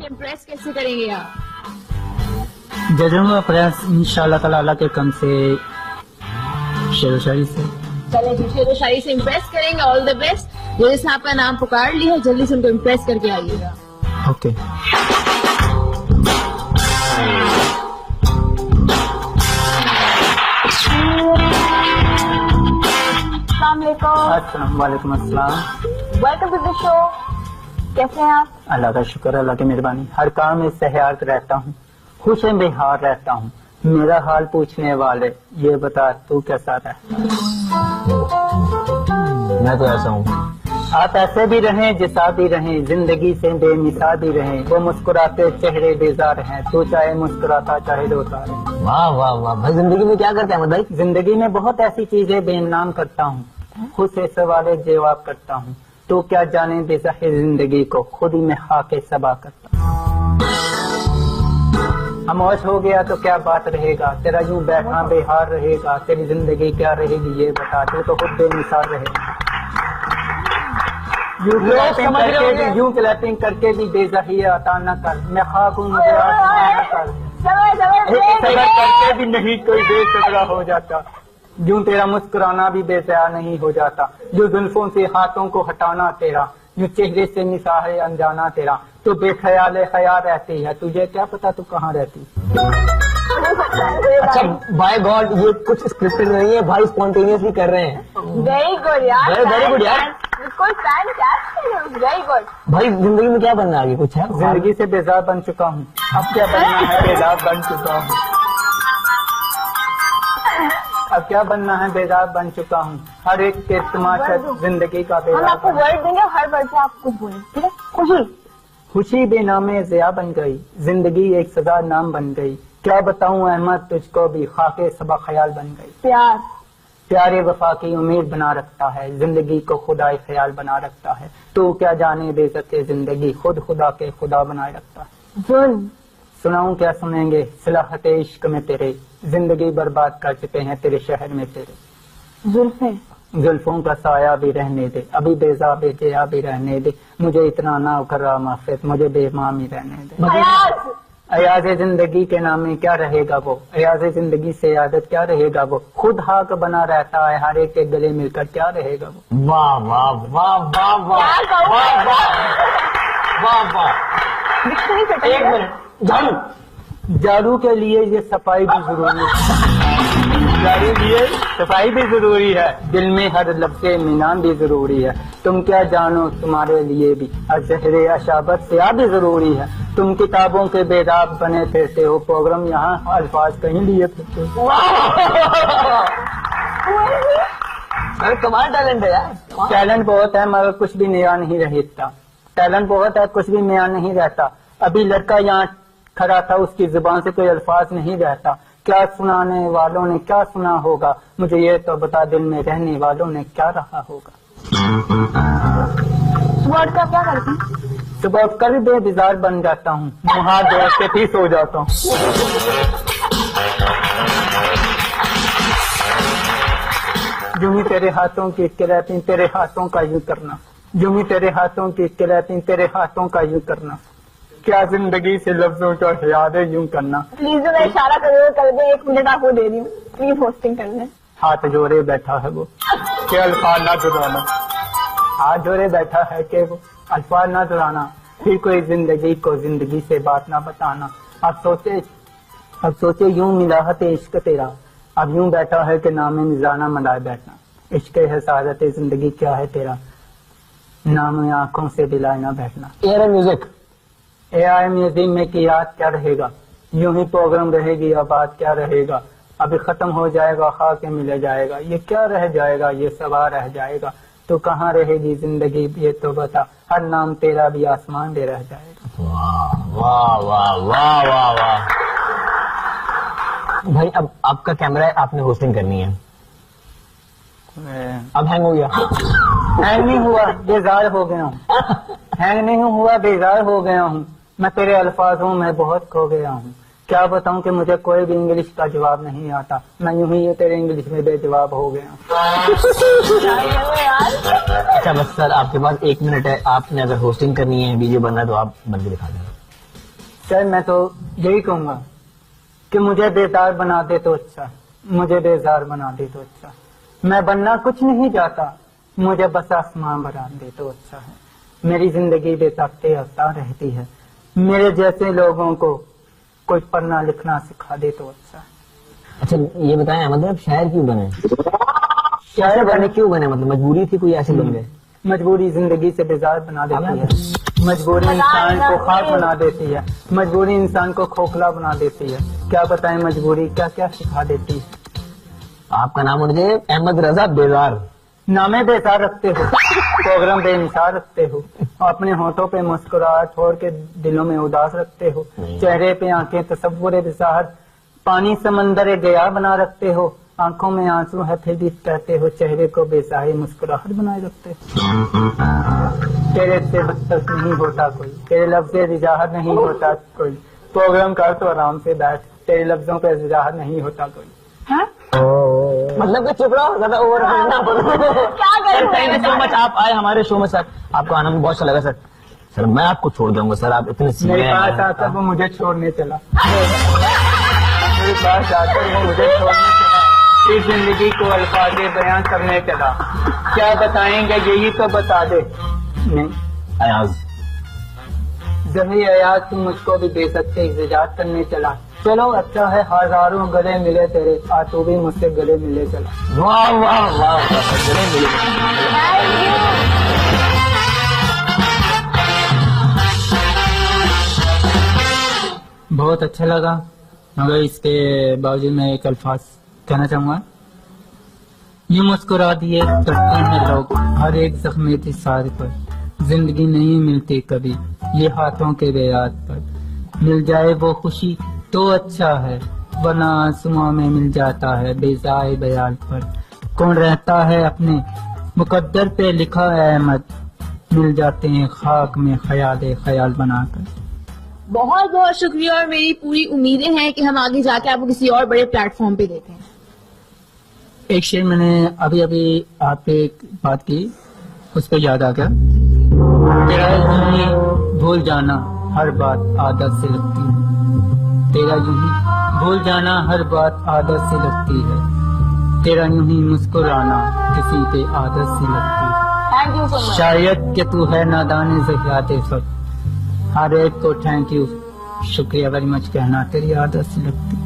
Impress कैसे करेंगे आप? जजूंगा प्रयास इंशाल्लाह ताला अल्लाह के कम से शेर शायरी से। चले शेर शायरी से इम्प्रेस करेंगे। All the best. जजेस ने आपका नाम पुकार लिया है, जल्दी से उनको इम्प्रेस करके आइएगा। ओके। वालेकुम अस्सलाम। Welcome to the show. कैसे हैं आप? अल्लाह का शुक्र, अल्लाह की मेहरबानी। हर काम में सहयात रहता हूँ, खुश बेहार रहता हूँ। मेरा हाल पूछने वाले ये बता तू कैसा रहता? मैं तो ऐसा हूँ। आप ऐसे भी रहें जैसा भी रहें, जिंदगी से बेमिसाल भी रहें। वो मुस्कुराते चेहरे बेजार हैं, तू चाहे मुस्कुराता चाहे रोता रहे। वाह वाह वाह भाई, जिंदगी में क्या करते हैं भाई? जिंदगी में बहुत ऐसी चीजें बेनाम करता हूँ, खुद से सवाल जवाब करता हूँ। तो क्या जाने बेज़ाहिर जिंदगी को खुद ही में खाके सबा करता हूँ। खामोश हो गया तो क्या बात रहेगा, तेरा यूं बैठना बेहार रहेगा। तेरी जिंदगी क्या रहेगी ये बता, तू तो खुद बेमिसाल रहेगा। यूं क्लैपिंग करके भी बेज़ाहिर अता न कर। मैं खाक हूँ मुझे कर करके भी नहीं कोई बेसबरा हो जाता। यूं तेरा मुस्कुराना भी बेसया नहीं हो जाता। जो जुल्फों से हाथों को हटाना तेरा, जो चेहरे से निसाहे अनजाना तेरा। तो बेख्याल ख्याल रहती है, तुझे क्या पता तू कहाँ रहती। अच्छा बाय गॉड, ये कुछ स्क्रिप्टेड नहीं है भाई, स्पॉन्टेनियसली कर रहे हैं। वेरी गुड यार, वेरी गुड यार, बिल्कुल फैंटास्टिक, वेरी गुड। भाई जिंदगी में क्या बनना आगे कुछ है? जिंदगी से बेजार बन चुका हूँ, अब क्या बनना है बेजार बन चुका हूँ। अब क्या बनना है बेजार बन चुका हूँ। हर एक के तमाशा जिंदगी का हम बेजार। आपको वर्ड देंगे, हर वर्ड से आप कुछ बोलें, ठीक है? खुशी खुशी बेनामे ज़िया बन गई, जिंदगी एक सजा नाम बन गई। क्या बताऊं अहमद तुझको भी, खाके सबा ख्याल बन गई। प्यार प्यारे वफा की उम्मीद बना रखता है, जिंदगी को खुदाई ख्याल बना रखता है। तो क्या जाने बेइज्जते जिंदगी, खुद खुदा के खुदा बनाए रखता है। जुल्म सुनाऊं क्या सुनेंगे सिलाहत इश्क में तेरे, जिंदगी बर्बाद कर चुके हैं तेरे शहर में तेरे। जुल्फे जुल्फों का साया भी रहने दे, अभी बेजा बेजिया भी रहने दे। मुझे इतना ना करा माफित, मुझे बेमामी रहने दे। अयाज जिंदगी के नामे क्या रहेगा वो, अयाज जिंदगी से आदत क्या रहेगा वो। खुद हाक बना रहता है, हर एक के गले मिलकर क्या रहेगा वो। वाह वाह वाह वाह वाह वाह वाह वाह। एक मिनट, झाड़ू के लिए ये सफाई भी जरूरी है, झाड़ू लिए सफाई भी जरूरी है। दिल में हर लफ्ज़े मिनान भी जरूरी है। तुम क्या जानो तुम्हारे लिए भी अजहरे अशाबत से भी जरूरी है। तुम किताबों के बेदाब बने फिरते हो, प्रोग्राम यहाँ अल्फाज कहीं लिए फिरते हो। अरे कमाल टैलेंट है यार। टैलेंट बहुत है मगर कुछ भी नया नहीं रहता। टैलेंट बहुत है, कुछ भी नया नहीं रहता। अभी लड़का यहाँ खड़ा था, उसकी जुबान से कोई अल्फाज नहीं रहता। क्या सुनाने वालों ने क्या सुना होगा, मुझे ये तो बता दिल में रहने वालों ने क्या रहा होगा। वर्ड का क्या करते हैं? सुबह कर बेजार बन जाता हूँ, मुँह हाथ धो के भी सो जाता हूँ। यूं ही तेरे हाथों की रहती तेरे हाथों का यूं करना, यूं ही तेरे हाथों की रहती तेरे हाथों का यूं करना। क्या जिंदगी से लफ्जों का याद है यूं करना। प्लीज मैं इशारा कर दे, 1 मिनट आपको दे रही हूँ, प्लीज होस्टिंग कर लें। हाथ जोड़े बैठा है वो, क्या अल्फाज ना जुड़ाना। हाथ जोड़े बैठा है कि वो अल्फाज ना जुड़ाना। फिर कोई जिंदगी को जिंदगी से बात ना बताना। अब सोचे यूं मिलाहत इश्क तेरा, अब यूं बैठा है कि नाम निजाना मनाए बैठना। इश्क है सादत जिंदगी क्या है तेरा, नाम आंखों से दिलाए ना बैठना। एयर म्यूजिक AI म्यूजिक में की याद क्या रहेगा, यूं ही प्रोग्राम रहेगी आबाद क्या रहेगा। अभी खत्म हो जाएगा खा के मिल जाएगा, ये क्या रह जाएगा ये सवा रह जाएगा। तो कहाँ रहेगी जिंदगी ये तो बता, हर नाम तेरा भी आसमान दे रह जाएगा। वाह वाह वाह वाह वाह वाह। भाई अब आपका कैमरा है, आपने होस्टिंग करनी है। अब हैंग हो गया? हैंग नहीं हुआ, बेजार हो गया हूँ। हैंग नहीं हुआ, बेजार हो गया हूँ। मैं तेरे अल्फाजों में बहुत खो गया हूँ। क्या बताऊं कि मुझे कोई भी इंग्लिश का जवाब नहीं आता। मैं यूं ही ये तेरे इंग्लिश में बेजवाब हो गया। अच्छा बस सर, आपके पास 1 मिनट है। आपने अगर होस्टिंग करनी है, वीडियो बनना है तो आप बन के दिखा देना। शायद मैं तो यही कहूँगा कि मुझे बेजार बना दे तो अच्छा, मुझे बेजार बना दे तो अच्छा। मैं बनना कुछ नहीं चाहता, मुझे बस आसमान बना दे तो अच्छा है। मेरी जिंदगी बेताकते आता रहती है, मेरे जैसे लोगों को कोई पढ़ना लिखना सिखा दे तो अच्छा है। अच्छा ये बताएं, मतलब शायर क्यों बने? शायर बने क्यों बने? मतलब मजबूरी थी कोई, ऐसे बन गए? मजबूरी जिंदगी से बेजार बना देती है, मजबूरी इंसान को खाक बना देती है, मजबूरी इंसान को खोखला बना देती है। क्या बताएं मजबूरी क्या क्या सिखा देती है। आपका नाम मुझे अहमद रजा बेजार, नामे बेजार रखते हो, प्रोग्राम बेमिसाल रखते हो, अपने होठों पे मुस्कुराहट छोड़ के दिलों में उदास रखते हो, चेहरे पे आंखें तसव्वुर बेजार, पानी समंदर गया बना रखते हो, आंखों में आंसू है फिर भी कहते हो, चेहरे को बेसाही मुस्कुराहट बनाए रखते हो। तेरे से बदतर नहीं होता कोई, तेरे लफ्ज़े रिजाहत नहीं होता कोई, प्रोग्राम कर तो आराम से बैठ, तेरे लफ्जों पे रिजाहत नहीं होता कोई। हाँ? मतलब कि चुप रहो, ज्यादा ओवर ना बोलो। क्या करूं? थैंक यू सो मच, आप आए हमारे शो में सर, आपको आना में बहुत अच्छा लगा सर। सर मैं आपको छोड़ दूंगा सर, आप इतने मेरे पास आकर वो मुझे छोड़ने चला, मेरे पास आकर वो मुझे छोड़ने चला, इस जिंदगी को अल्फाज़े बयां करने चला। क्या बताएंगे यही तो बता दे। नहीं अयाज, जही अयाज तू मुझको भी दे सकते इज़्ज़त करने चला। चलो अच्छा है, हजारों गले मिले तेरे, आ तू भी मुझसे गले मिले चला। वाह वाह वाह, गले मिले। बहुत अच्छा लगा, मगर इसके बावजूद मैं एक अल्फाज कहना चाहूँगा। यूं मुस्कुरा दिए करते हैं लोग हर एक जख्मे की सार पर, जिंदगी नहीं मिलती कभी ये हाथों के बेयाद पर, मिल जाए वो खुशी तो अच्छा है, वरना आंसुओं में मिल जाता है बेजाए बयान पर। कौन रहता है अपने मुकद्दर पे लिखा है अहमद, मिल जाते हैं खाक में ख्याल ख्याल बनाकर। बहुत बहुत शुक्रिया, और मेरी पूरी उम्मीदें हैं कि हम आगे जाके आपको किसी और बड़े प्लेटफॉर्म पे देखें। एक शेर मैंने अभी अभी आप पे एक बात की, उस पर याद आ गया। तेरा यूं ही भूल जाना हर बात आदत से लगती है, तेरा यूं ही भूल जाना हर बात आदत से लगती है, तेरा यूं ही मुस्कुराना किसी पे आदत से लगती है। Thank you so much. शायद कि तू है नादान ज़ियाते सब, हर एक को थैंक यू शुक्रिया वेरी मच कहना तेरी आदत से लगती है।